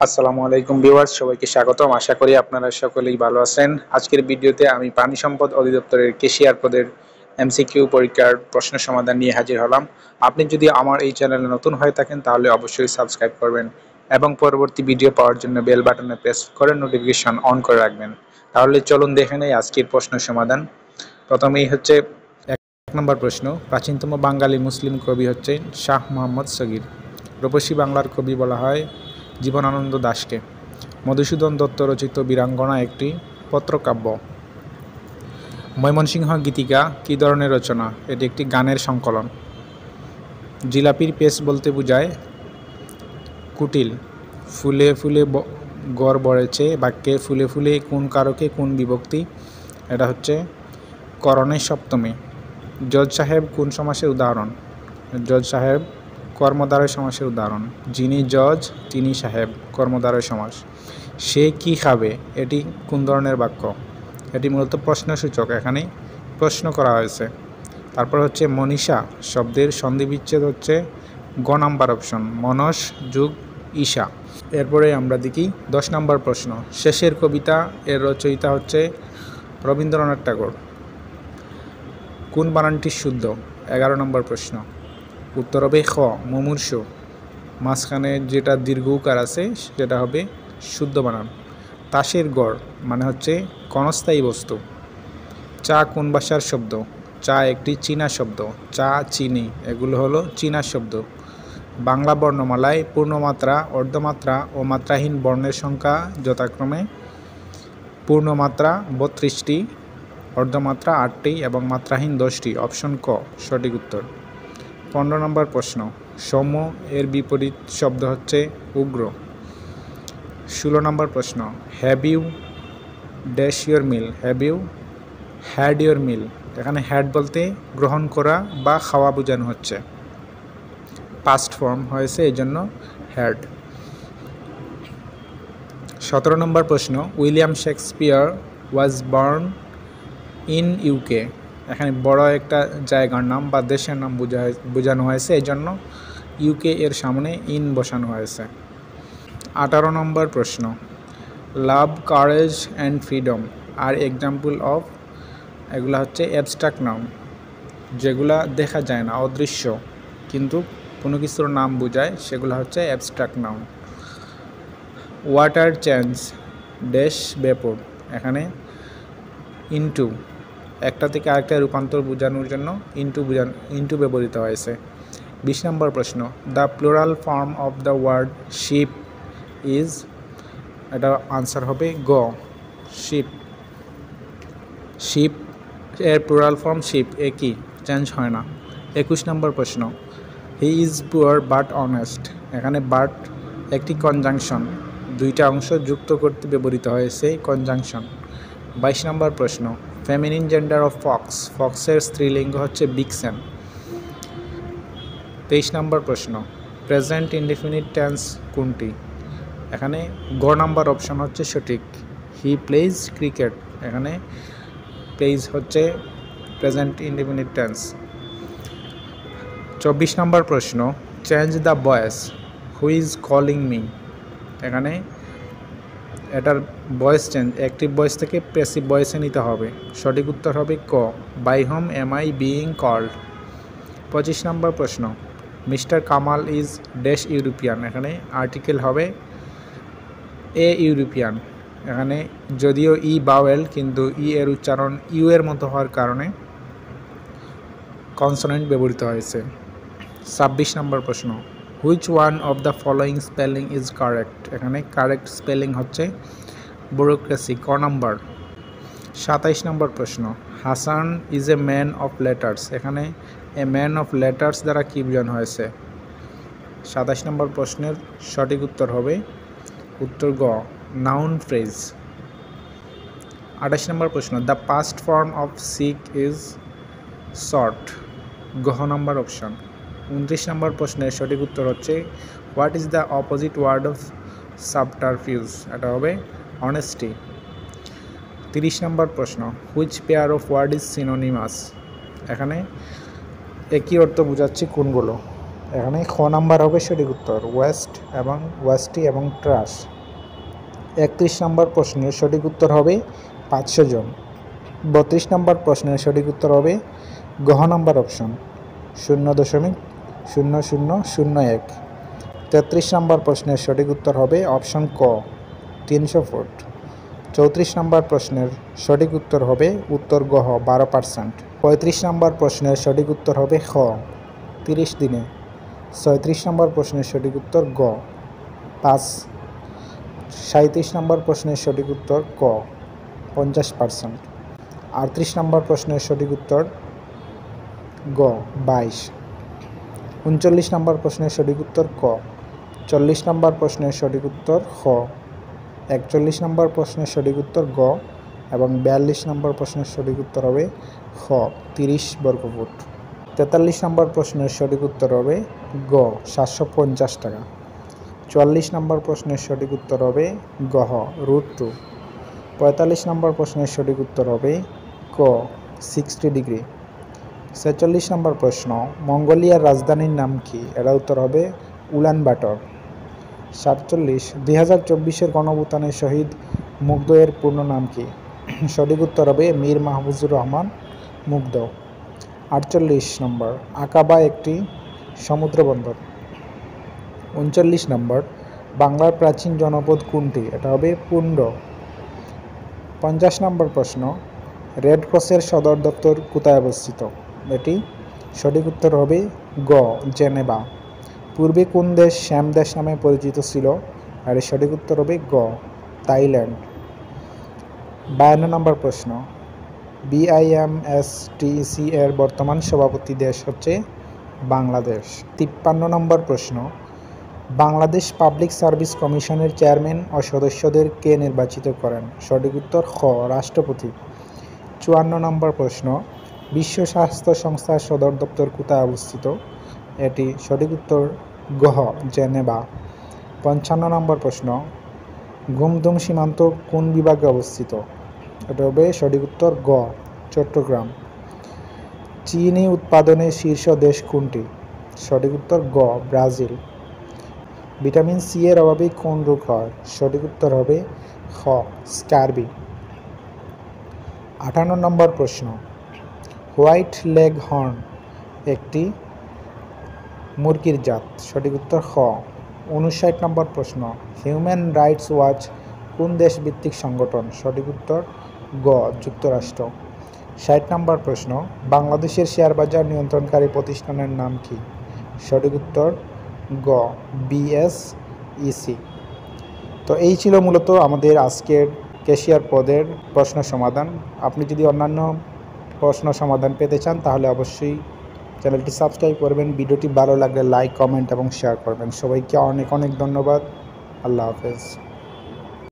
আসসালামু আলাইকুম ভিউয়ার্স, সবাইকে স্বাগতম। আশা করি আপনারা সকলেই ভালো আছেন। আজকের ভিডিওতে আমি পানি সম্পদ অধিদপ্তরের কেশিয়ার পদের এমসিকিউ পরীক্ষার প্রশ্ন সমাধান নিয়ে হাজির হলাম। আপনি যদি আমার এই চ্যানেলে নতুন হয়ে থাকেন তাহলে অবশ্যই সাবস্ক্রাইব করবেন এবং পরবর্তী ভিডিও পাওয়ার জন্য বেল বাটনে প্রেস করে নোটিফিকেশন অন করে রাখবেন। তাহলে চলুন দেখে নেই আজকের প্রশ্ন সমাধান। প্রথমেই হচ্ছে 1 নম্বর প্রশ্ন, প্রাচীনতম বাঙালি মুসলিম কবি হচ্ছে শাহ মোহাম্মদ সগীর। রূপসী বাংলার কবি বলা হয় জীবনানন্দ দাশকে। মধুসূদন দত্ত রচিত বীরাঙ্গনা একটি পত্রকাব্য। ময়মনসিংহ গীতিকা কী ধরনের রচনা? এটি একটি গানের সংকলন। জিলাপির পেশ বলতে বোঝায় কুটিল। ফুলে ফুলে গড় বড়েছে বাক্যে ফুলে ফুলে কোন কারকে কোন বিভক্তি? এটা হচ্ছে করণের সপ্তমী। জজ সাহেব কোন সমাসের উদাহরণ? জজ সাহেব কর্মদ্বারয় সমাসের উদাহরণ। যিনি জজ তিনি সাহেব কর্মদ্বারয় সমাস। সে কি খাবে এটি কোন ধরনের বাক্য? এটি মূলত প্রশ্নসূচক, এখানে প্রশ্ন করা হয়েছে। তারপর হচ্ছে মনীষা শব্দের সন্ধিবিচ্ছেদ হচ্ছে গ নাম্বার অপশন, মনস যোগ ঈশা। এরপরে আমরা দেখি 10 নম্বর প্রশ্ন, শেষের কবিতা এর রচয়িতা হচ্ছে রবীন্দ্রনাথ ঠাকুর। কোন বানানটি শুদ্ধ? 11 নম্বর প্রশ্ন। উত্তর হবে খ, মুমূর্ষু। মাঝখানে যেটা দীর্ঘ উকার আছে সেটা হবে শুদ্ধ বানান। তাসের গড় মানে হচ্ছে ক্ষণস্থায়ী বস্তু। চা কোন ভাষার শব্দ? চা একটি চীনা শব্দ। চা, চিনি এগুলো হলো চীনা শব্দ। বাংলা বর্ণমালায় পূর্ণমাত্রা, অর্ধমাত্রা ও মাত্রাহীন বর্ণের সংখ্যা যথাক্রমে পূর্ণমাত্রা 32টি, অর্ধমাত্রা 8টি এবং মাত্রাহীন 10টি। অপশন ক সঠিক উত্তর। 15 নম্বর প্রশ্ন, সৌম্য এর বিপরীত শব্দ হচ্ছে উগ্র। 16 নম্বর প্রশ্ন, have you dash your meal? Have you had your meal? এখানে হ্যাড বলতে গ্রহণ করা বা খাওয়া বোঝানো হচ্ছে, পাস্ট ফর্ম হয়েছে এই জন্য হ্যাড। 17 নম্বর প্রশ্ন, William Shakespeare was born in UK. এখানে বড় একটা জায়গার নাম বা দেশের নাম বোঝানো হয়েছে, এই জন্য ইউকে এর সামনে ইন বসানো হয়েছে। 18 নম্বর প্রশ্ন, লাভ, কারেজ অ্যান্ড ফ্রিডম আর এক্সাম্পল অফ। এগুলা হচ্ছে অ্যাবস্ট্রাক্ট নাউন, যেগুলা দেখা যায় না, অদৃশ্য কিন্তু কোনো কিছুর নাম বোঝায়, সেগুলো হচ্ছে abstract noun. Water change dash ব্যাপর। এখানে ইনটু একটা থেকে আরেকটা রূপান্তর বোঝানোর জন্য ইনটু ব্যবহৃত হয়েছে। 20 নম্বর প্রশ্ন, the plural form of the word ship is. এটা আনসার হবে গ, শিপ। শিপ এর প্লুরাল ফর্ম শিপ, একই, চেঞ্জ হয় না। 21 নম্বর প্রশ্ন, he is poor but honest. এখানে বাট একটি কনজাংশন, দুইটা অংশ যুক্ত করতে ব্যবহৃত হয়েছে কনজাংশন। 22 নম্বর প্রশ্ন, ফেমিনিন জেন্ডার অফ ফক্স। ফক্সের স্ত্রীলিঙ্গ হচ্ছে বিক্সেন। 23 নম্বর প্রশ্ন, প্রেজেন্ট ইনডিফিনিট টেন্স কোনটি? এখানে গ নাম্বার অপশন হচ্ছে সঠিক, হি প্লেজ ক্রিকেট। এখানে প্লেজ হচ্ছে প্রেজেন্ট ইনডিফিনিট টেন্স। 24 নম্বর প্রশ্ন, change the voice, who is calling me. এখানে এটার ভয়েস চেঞ্জ অ্যাক্টিভ ভয়েস থেকে প্যাসিভ ভয়েসে নিতে হবে। সঠিক উত্তর হবে ক, by whom am I being called. 25 নম্বর প্রশ্ন, Mister Kamal is dash European. এখানে আর্টিকেল হবে এ ইউরোপিয়ান। এখানে যদিও ই বাওয়েল কিন্তু ই এর উচ্চারণ ইউ এর মতো হওয়ার কারণে কনসোনেন্ট ব্যবহৃত হয়েছে। 26 নম্বর প্রশ্ন, which one of the following spelling is correct. এখানে কারেক্ট স্পেলিং হচ্ছে ব্যুরোক্রেসি, ক নাম্বার। 27 নম্বর প্রশ্ন, Hasan is a man of letters. এখানে এ ম্যান অফ লেটার্স দ্বারা কী বোঝানো হয়েছে? 27 নম্বর প্রশ্নের সঠিক উত্তর হবে উত্তর গ, নাউন ফ্রেজ। 28 নম্বর প্রশ্ন, the past form of seek is sought, গ নাম্বার অপশন। 29 নম্বর প্রশ্নের সঠিক উত্তর হচ্ছে what is the opposite word of subterfuge. এটা হবে অনেস্টি। 30 নম্বর প্রশ্ন, which pair of word is synonymous. এখানে একই অর্থ বোঝাচ্ছে কোনগুলো? এখানে খ নাম্বার হবে সঠিক উত্তর, ওয়েস্ট এবং ওয়েস্টি এবং ট্রাশ। 31 নম্বর প্রশ্নের সঠিক উত্তর হবে 500 জন। 32 নম্বর প্রশ্নের সঠিক উত্তর হবে গহ নাম্বার অপশন 0.0001। 33 নম্বর প্রশ্নের সঠিক উত্তর হবে অপশন ক 300 ফুট। 34 নম্বর প্রশ্নের সঠিক উত্তর হবে উত্তর গহ 12%। 35 নম্বর প্রশ্নের সঠিক উত্তর হবে খ 30 দিনে। 36 নম্বর প্রশ্নের সঠিক উত্তর গ 5। 37 নম্বর প্রশ্নের সঠিক উত্তর ক 50%। 38 নম্বর প্রশ্নের সঠিক উত্তর গ 22। 39 নম্বর প্রশ্নের সঠিক উত্তর ক। 40 নম্বর প্রশ্নের সঠিক উত্তর খ। 41 নম্বর প্রশ্নের সঠিক উত্তর গ এবং 42 নম্বর প্রশ্নের সঠিক উত্তর হবে খ 30 বর্গফুট। 43 নম্বর প্রশ্নের সঠিক উত্তর হবে গ 750 টাকা। 44 নম্বর প্রশ্নের সঠিক উত্তর হবে গহ √2। 45 নম্বর প্রশ্নের সঠিক উত্তর হবে ক 60 ডিগ্রি। 46 নম্বর প্রশ্ন মঙ্গোলিয়ার রাজধানীর নাম কি? এর উত্তর হবে উলানবাটর। 47 2024-এর গণঅভ্যুত্থানের শহীদ মুগ্ধ এর পূর্ণ নাম কি? সঠিক উত্তর হবে মীর মাহফুজুর রহমান মুগ্ধ। 48 নম্বর আকাবা একটি সমুদ্র বন্দর। 39 নম্বর বাংলার প্রাচীন জনপদ কোনটি? এটা হবে পুণ্ড। 50 নম্বর প্রশ্ন রেড ক্রসের সদর দপ্তর কোথায় অবস্থিত? এটি সঠিক উত্তর হবে গ জেনেভা। পূর্বে কোন দেশ শ্যাম দেশ নামে পরিচিত ছিল? আর এর সঠিক উত্তর হবে গ থাইল্যান্ড। 52 নম্বর প্রশ্ন BIMSTEC এর বর্তমান সভাপতি দেশ হচ্ছে বাংলাদেশ। 53 নম্বর প্রশ্ন বাংলাদেশ পাবলিক সার্ভিস কমিশনের চেয়ারম্যান ও সদস্যদের কে নির্বাচিত করেন? সঠিক উত্তর খ রাষ্ট্রপতি। 54 নম্বর প্রশ্ন বিশ্ব স্বাস্থ্য সংস্থার সদর দপ্তর কোথায় অবস্থিত? এটি সঠিক উত্তর গহ জেনেভা। 55 নম্বর প্রশ্ন গুমদুম সীমান্ত কোন বিভাগে অবস্থিত? এটা হবে সঠিক উত্তর গ চট্টগ্রাম। চিনি উৎপাদনে শীর্ষ দেশ কোনটি? সঠিক উত্তর গ ব্রাজিল। ভিটামিন সি এর অভাবে কোন রোগ হয়? সঠিক উত্তর হবে খ স্কারবি। 58 নম্বর প্রশ্ন হোয়াইট লেগ হর্ন একটি মুরগির জাত। সঠিক উত্তর খ। 59 নম্বর প্রশ্ন হিউম্যান রাইটস ওয়াচ কোন দেশ ভিত্তিক সংগঠন? সঠিক উত্তর গ যুক্তরাষ্ট্র। 60 নম্বর প্রশ্ন বাংলাদেশের শেয়ার বাজার নিয়ন্ত্রণকারী প্রতিষ্ঠানের নাম কি? সঠিক উত্তর গ BSEC। তো এই ছিল মূলত আমাদের আজকের ক্যাশিয়ার পদের প্রশ্ন সমাধান। আপনি যদি অন্যান্য প্রশ্ন সমাধান পেতে চান তাহলে অবশ্যই চ্যানেলটি সাবস্ক্রাইব করবেন। ভিডিওটি ভালো লাগলে লাইক কমেন্ট এবং শেয়ার করবেন। সবাইকে অনেক অনেক ধন্যবাদ। আল্লাহ হাফেজ।